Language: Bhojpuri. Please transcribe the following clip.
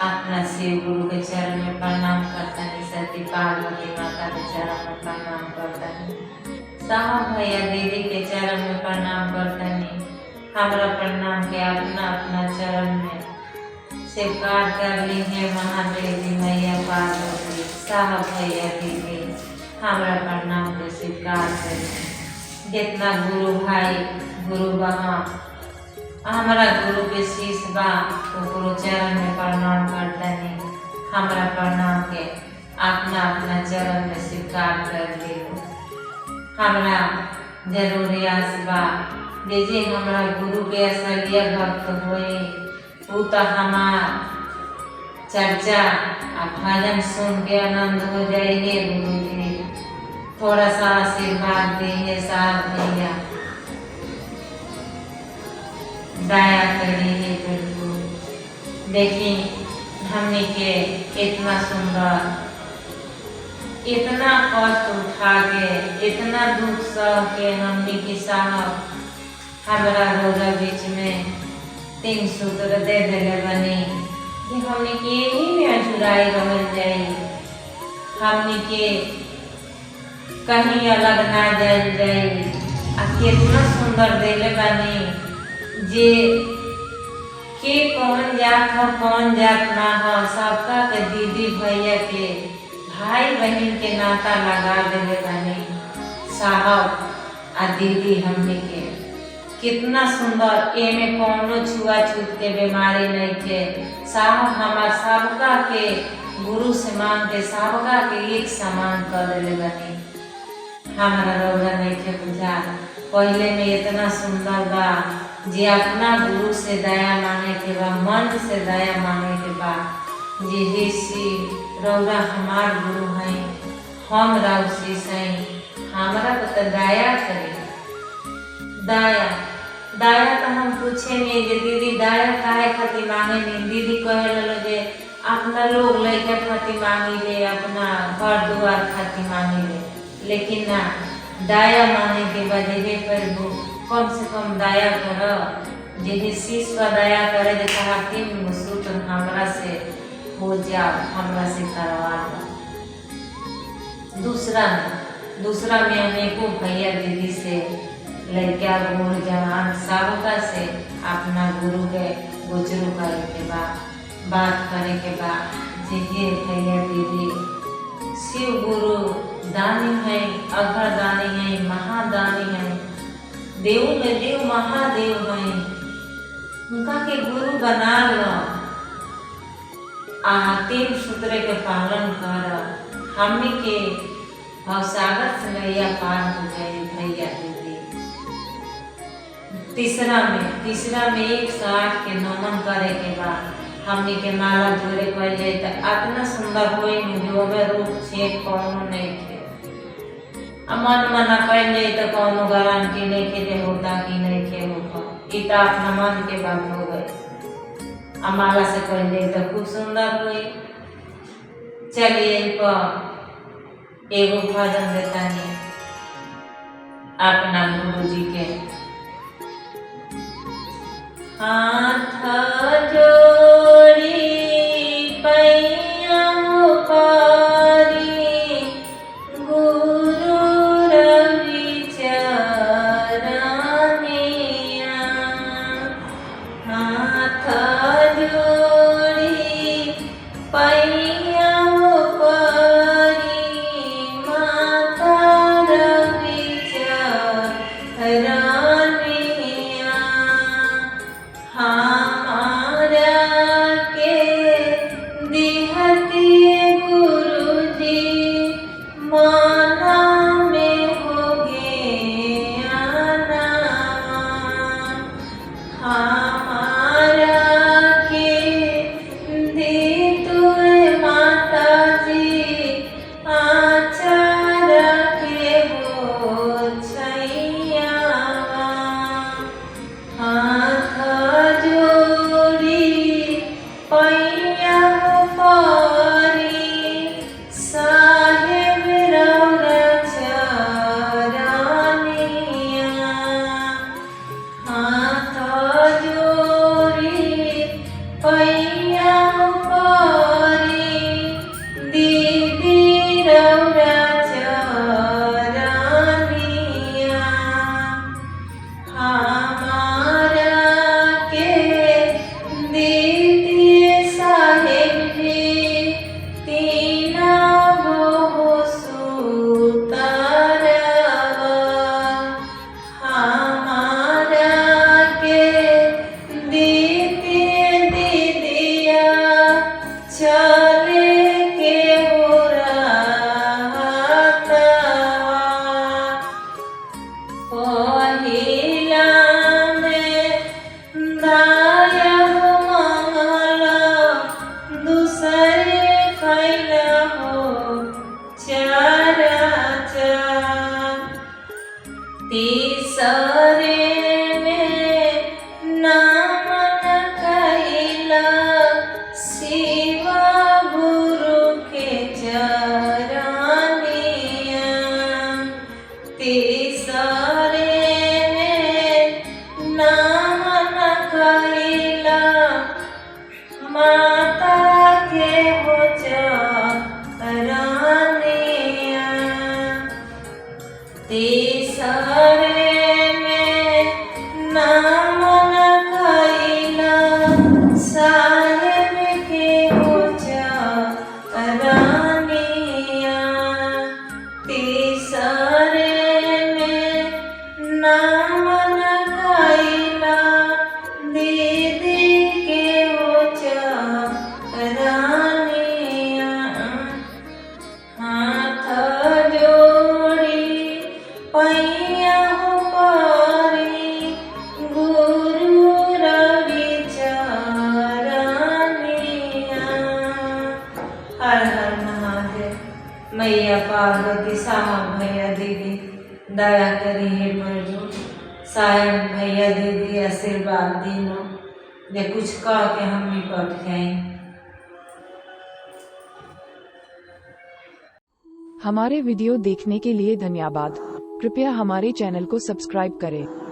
अपना शिव गुरु के चरण में प्रणाम करतनी, सती पार्वती माता के चरण में प्रणाम करतनी, साहब भैया दीदी के चरण में प्रणाम करतनी। हमरा प्रणाम के अपना अपना चरण में स्वीकार कर ली है महादेव जी मैया पार्वती। साहब भैया दीदी हमरा प्रणाम के स्वीकार करें। जितना गुरु भाई गुरु बहन हमारा गुरु के शीश बा तो गुरु चरण में प्रणाम करतनी। हमरा प्रणाम के अपना अपना चरण में स्वीकार कर ले। हमरा जरूरी आस बा जे हमरा गुरु के असलिया भक्त होए वो तो हमार चर्चा आ भजन सुन के आनंद हो जाइए। गुरु जी थोड़ा सा आशीर्वाद दीजिए। साहब भैया दया करिए। बिल्कुल देखिए हमने के इतना सुंदर इतना कष्ट उठा के इतना दुख सह के हमने की साहब हमारा रोजा बीच में 3 सूत्र दे दिले बनी कि हमने के यही में अझुराई रह जाई। हमने के कहीं अलग ना जाए जाई। आ कितना सुंदर दिले बनी जे के कौन जात हो कौन जात ना हो सबका के दीदी भैया के भाई बहन के नाता लगा देले बनी। साहब आ दीदी हमने के कितना सुंदर एमे कौनो छुआछूत के बीमारी नहीं के। साहब हमार सबका के गुरु से मांग के सबका के एक समान कर देले बनी। हमारा रौरा नहीं के बुझा पहले में इतना सुंदर बा जे अपना गुरु से दया मांगे के बा, मन से दया मांगे के बा। जे हे शिव रौरा हमार गुरु हैं, हम राव शीश हैं, हमारा तो दया करे। दया दया तो हम पूछे नहीं जे दीदी दया काहे खातिर मांगे नहीं। दीदी कहे लो जे अपना लोग लड़के खातिर मांगी ले, अपना घर दुआर खातिर मांगी ले, लेकिन ना दया मांगे के बजे प्रभु कम से कम दया कर। जे शीश पर दया करे जे कहा 3 सूत्र हमरा से हो जाओ, हमरा से करवा दो। दूसरा में अनेकों भैया दीदी से लड़का बूढ़ जवान सबका से अपना गुरु के गुजरू करे के बाद बात करे के बाद जे भैया दीदी शिव गुरु दानी है, अघर दानी है, महादानी है, देव में देव महादेव है। उनका के गुरु बना लो। 3 सूत्र के पालन कर। हमने के भवसागर से नैया पार हो जाए भैया दीदी। तीसरा में 108 के नमन करे के बाद हमने के माला जोड़े कर जाए तो इतना सुंदर होई जो में रूप छेद कौनो नहीं थे। मन मना कर जाए तो कौनो गारंटी नहीं के जे होता कि नहीं के होता। इता अपना मन के बात हो गए। माला से कर जाए तो खूब सुंदर हुई। चलिए एगो भजन देता है अपना गुरु जी के। हाथ जोड़ी पैया पारी गुरु रवि चरनिया। हाथ जोड़ी पैया पारी माता रवि चरनिया। पैया माता के हो चरनिया। तीसरे में नाम लिखैला साहेब के हो चरनिया। तीसरे में नाम लिखैला दीदी के हो चरनिया। हाथ जोड़ी पैया हो पारी गुरु रवि चरनिया। हर हर महादेव। मैया पार्वती साहब भैया दीदी दया करी है प्रभु। साहब भैया दीदी आशीर्वाद दीनो जे कुछ कह के हम निपट जाए। हमारे वीडियो देखने के लिए धन्यवाद। कृपया हमारे चैनल को सब्सक्राइब करें।